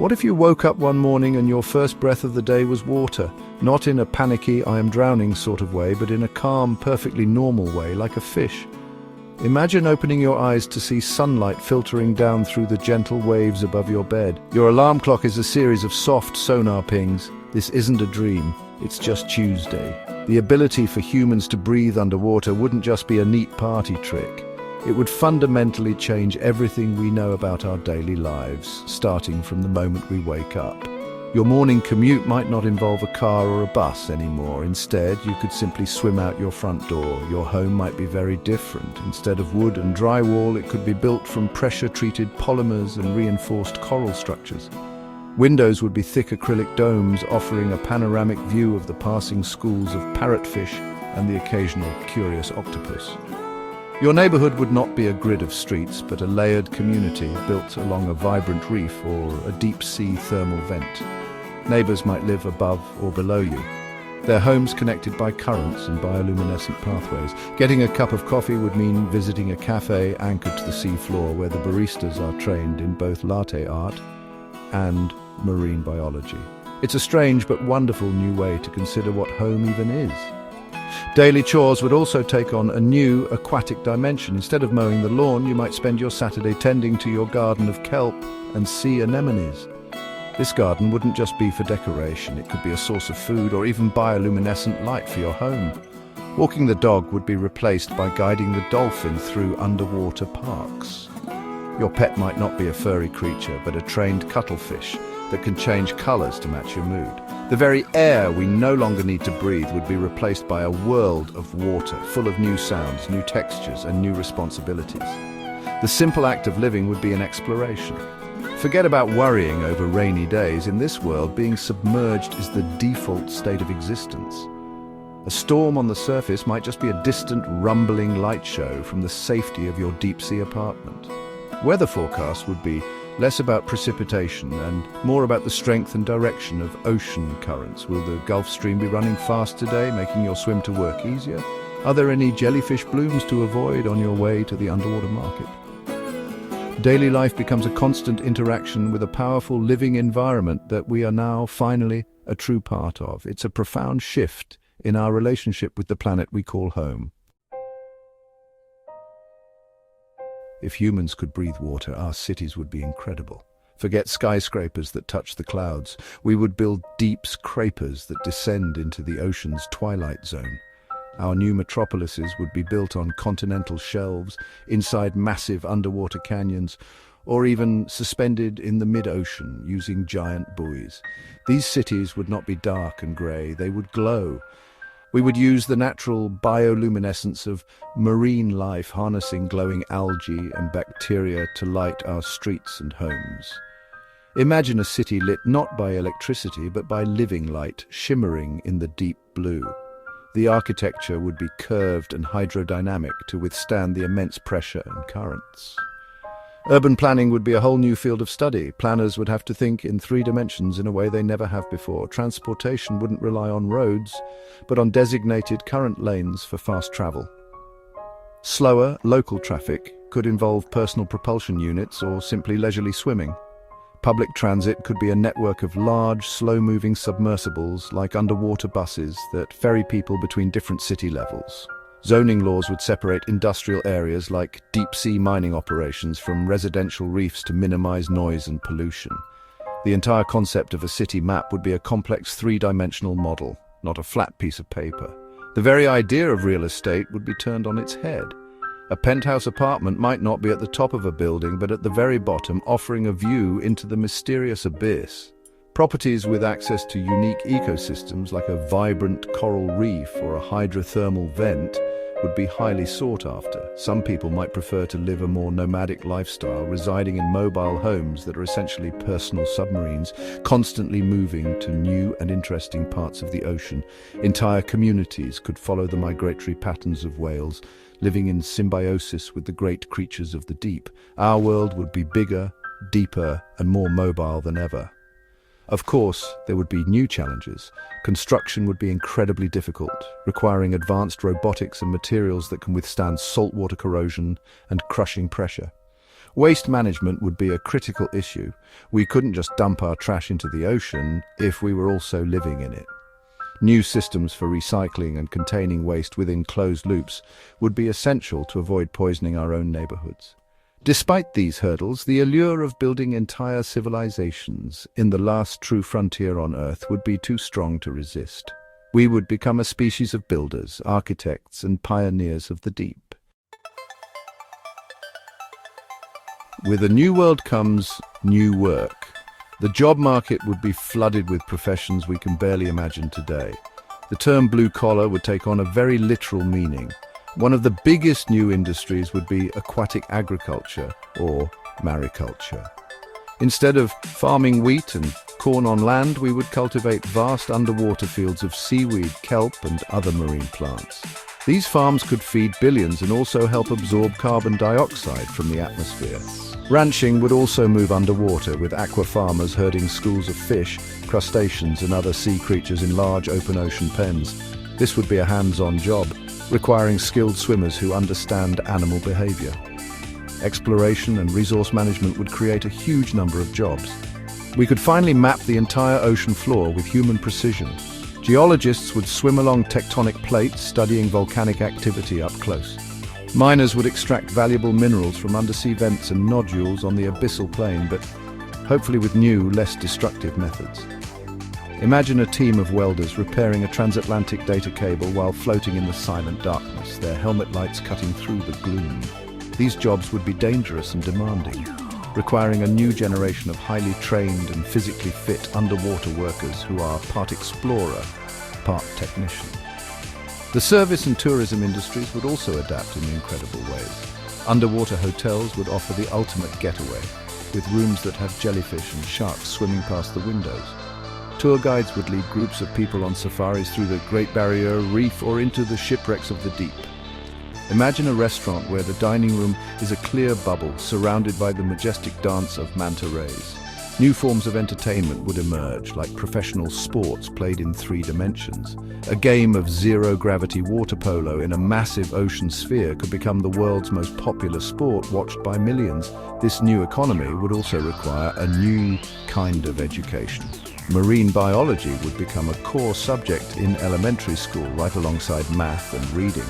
What if you woke up one morning and your first breath of the day was water? Not in a panicky, I am drowning sort of way, but in a calm, perfectly normal way, like a fish. Imagine opening your eyes to see sunlight filtering down through the gentle waves above your bed. Your alarm clock is a series of soft sonar pings. This isn't a dream, it's just Tuesday. The ability for humans to breathe underwater wouldn't just be a neat party trick. It would fundamentally change everything we know about our daily lives, starting from the moment we wake up. Your morning commute might not involve a car or a bus anymore. Instead, you could simply swim out your front door. Your home might be very different. Instead of wood and drywall, it could be built from pressure-treated polymers and reinforced coral structures. Windows would be thick acrylic domes offering a panoramic view of the passing schools of parrotfish and the occasional curious octopus. Your neighborhood would not be a grid of streets, but a layered community built along a vibrant reef or a deep-sea thermal vent. Neighbors might live above or below you, their homes connected by currents and bioluminescent pathways. Getting a cup of coffee would mean visiting a cafe anchored to the seafloor where the baristas are trained in both latte art and marine biology. It's a strange but wonderful new way to consider what home even is. Daily chores would also take on a new aquatic dimension. Instead of mowing the lawn, you might spend your Saturday tending to your garden of kelp and sea anemones. This garden wouldn't just be for decoration, it could be a source of food or even bioluminescent light for your home. Walking the dog would be replaced by guiding the dolphin through underwater parks. Your pet might not be a furry creature, but a trained cuttlefish that can change colors to match your mood. The very air we no longer need to breathe would be replaced by a world of water, full of new sounds, new textures, and new responsibilities. The simple act of living would be an exploration. Forget about worrying over rainy days. In this world, being submerged is the default state of existence. A storm on the surface might just be a distant, rumbling light show from the safety of your deep-sea apartment. Weather forecasts would be less about precipitation and more about the strength and direction of ocean currents. Will the Gulf Stream be running fast today, making your swim to work easier? Are there any jellyfish blooms to avoid on your way to the underwater market? Daily life becomes a constant interaction with a powerful living environment that we are now finally a true part of. It's a profound shift in our relationship with the planet we call home. If humans could breathe water, our cities would be incredible. Forget skyscrapers that touch the clouds. We would build deep scrapers that descend into the ocean's twilight zone. Our new metropolises would be built on continental shelves, inside massive underwater canyons, or even suspended in the mid-ocean using giant buoys. These cities would not be dark and grey, they would glow. We would use the natural bioluminescence of marine life, harnessing glowing algae and bacteria to light our streets and homes. Imagine a city lit not by electricity, but by living light, shimmering in the deep blue. The architecture would be curved and hydrodynamic to withstand the immense pressure and currents. Urban planning would be a whole new field of study. Planners would have to think in 3 dimensions in a way they never have before. Transportation wouldn't rely on roads, but on designated current lanes for fast travel. Slower, local traffic could involve personal propulsion units or simply leisurely swimming. Public transit could be a network of large, slow-moving submersibles like underwater buses that ferry people between different city levels. Zoning laws would separate industrial areas like deep-sea mining operations from residential reefs to minimize noise and pollution. The entire concept of a city map would be a complex 3-dimensional model, not a flat piece of paper. The very idea of real estate would be turned on its head. A penthouse apartment might not be at the top of a building, but at the very bottom, offering a view into the mysterious abyss. Properties with access to unique ecosystems like a vibrant coral reef or a hydrothermal vent would be highly sought after. Some people might prefer to live a more nomadic lifestyle, residing in mobile homes that are essentially personal submarines, constantly moving to new and interesting parts of the ocean. Entire communities could follow the migratory patterns of whales, living in symbiosis with the great creatures of the deep. Our world would be bigger, deeper, and more mobile than ever. Of course, there would be new challenges. Construction would be incredibly difficult, requiring advanced robotics and materials that can withstand saltwater corrosion and crushing pressure. Waste management would be a critical issue. We couldn't just dump our trash into the ocean if we were also living in it. New systems for recycling and containing waste within closed loops would be essential to avoid poisoning our own neighborhoods. Despite these hurdles, the allure of building entire civilizations in the last true frontier on Earth would be too strong to resist. We would become a species of builders, architects, and pioneers of the deep. With a new world comes new work. The job market would be flooded with professions we can barely imagine today. The term blue collar would take on a very literal meaning. One of the biggest new industries would be aquatic agriculture, or mariculture. Instead of farming wheat and corn on land, we would cultivate vast underwater fields of seaweed, kelp, and other marine plants. These farms could feed billions and also help absorb carbon dioxide from the atmosphere. Ranching would also move underwater, with aqua farmers herding schools of fish, crustaceans, and other sea creatures in large open ocean pens. This would be a hands-on job, requiring skilled swimmers who understand animal behavior. Exploration and resource management would create a huge number of jobs. We could finally map the entire ocean floor with human precision. Geologists would swim along tectonic plates, studying volcanic activity up close. Miners would extract valuable minerals from undersea vents and nodules on the abyssal plain, but hopefully with new, less destructive methods. Imagine a team of welders repairing a transatlantic data cable while floating in the silent darkness, their helmet lights cutting through the gloom. These jobs would be dangerous and demanding, requiring a new generation of highly trained and physically fit underwater workers who are part explorer, part technician. The service and tourism industries would also adapt in incredible ways. Underwater hotels would offer the ultimate getaway, with rooms that have jellyfish and sharks swimming past the windows. Tour guides would lead groups of people on safaris through the Great Barrier Reef or into the shipwrecks of the deep. Imagine a restaurant where the dining room is a clear bubble surrounded by the majestic dance of manta rays. New forms of entertainment would emerge, like professional sports played in 3 dimensions. A game of zero-gravity water polo in a massive ocean sphere could become the world's most popular sport, watched by millions. This new economy would also require a new kind of education. Marine biology would become a core subject in elementary school, right alongside math and reading.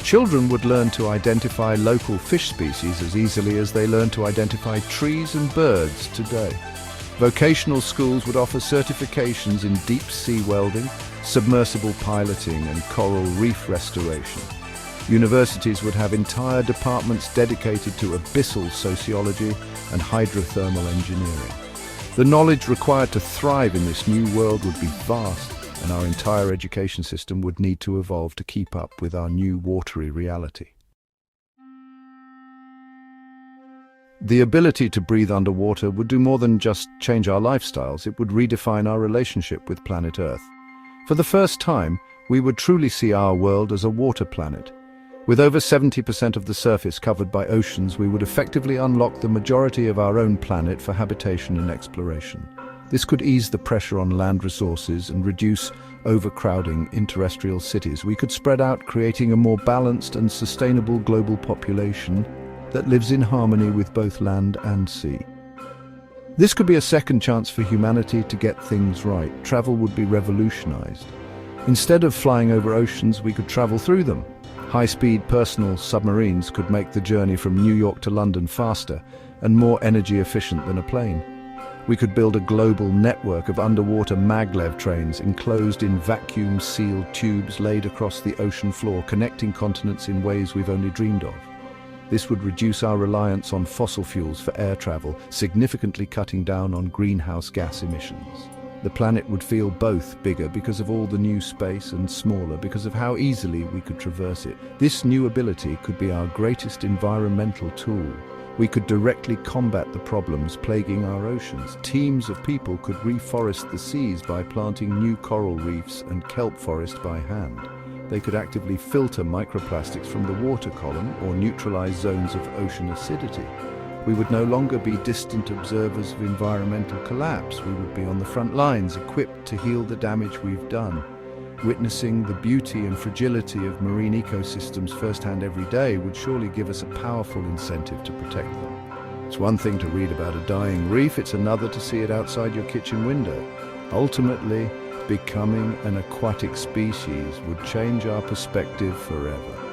Children would learn to identify local fish species as easily as they learn to identify trees and birds today. Vocational schools would offer certifications in deep-sea welding, submersible piloting, and coral reef restoration. Universities would have entire departments dedicated to abyssal sociology and hydrothermal engineering. The knowledge required to thrive in this new world would be vast, and our entire education system would need to evolve to keep up with our new watery reality. The ability to breathe underwater would do more than just change our lifestyles. It would redefine our relationship with planet Earth. For the first time, we would truly see our world as a water planet. With over 70% of the surface covered by oceans, we would effectively unlock the majority of our own planet for habitation and exploration. This could ease the pressure on land resources and reduce overcrowding in terrestrial cities. We could spread out, creating a more balanced and sustainable global population that lives in harmony with both land and sea. This could be a second chance for humanity to get things right. Travel would be revolutionized. Instead of flying over oceans, we could travel through them. High-speed personal submarines could make the journey from New York to London faster and more energy efficient than a plane. We could build a global network of underwater maglev trains enclosed in vacuum-sealed tubes laid across the ocean floor, connecting continents in ways we've only dreamed of. This would reduce our reliance on fossil fuels for air travel, significantly cutting down on greenhouse gas emissions. The planet would feel both bigger because of all the new space and smaller because of how easily we could traverse it. This new ability could be our greatest environmental tool. We could directly combat the problems plaguing our oceans. Teams of people could reforest the seas by planting new coral reefs and kelp forest by hand. They could actively filter microplastics from the water column or neutralize zones of ocean acidity. We would no longer be distant observers of environmental collapse. We would be on the front lines, equipped to heal the damage we've done. Witnessing the beauty and fragility of marine ecosystems firsthand every day would surely give us a powerful incentive to protect them. It's one thing to read about a dying reef, it's another to see it outside your kitchen window. Ultimately, becoming an aquatic species would change our perspective forever.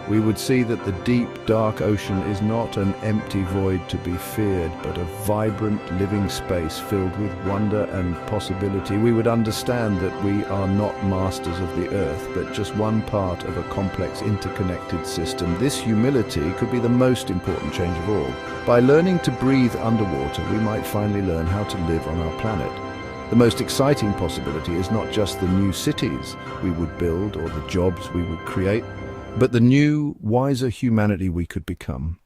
We would see that the deep, dark ocean is not an empty void to be feared, but a vibrant, living space filled with wonder and possibility. We would understand that we are not masters of the earth, but just one part of a complex, interconnected system. This humility could be the most important change of all. By learning to breathe underwater, we might finally learn how to live on our planet. The most exciting possibility is not just the new cities we would build or the jobs we would create, but the new, wiser humanity we could become.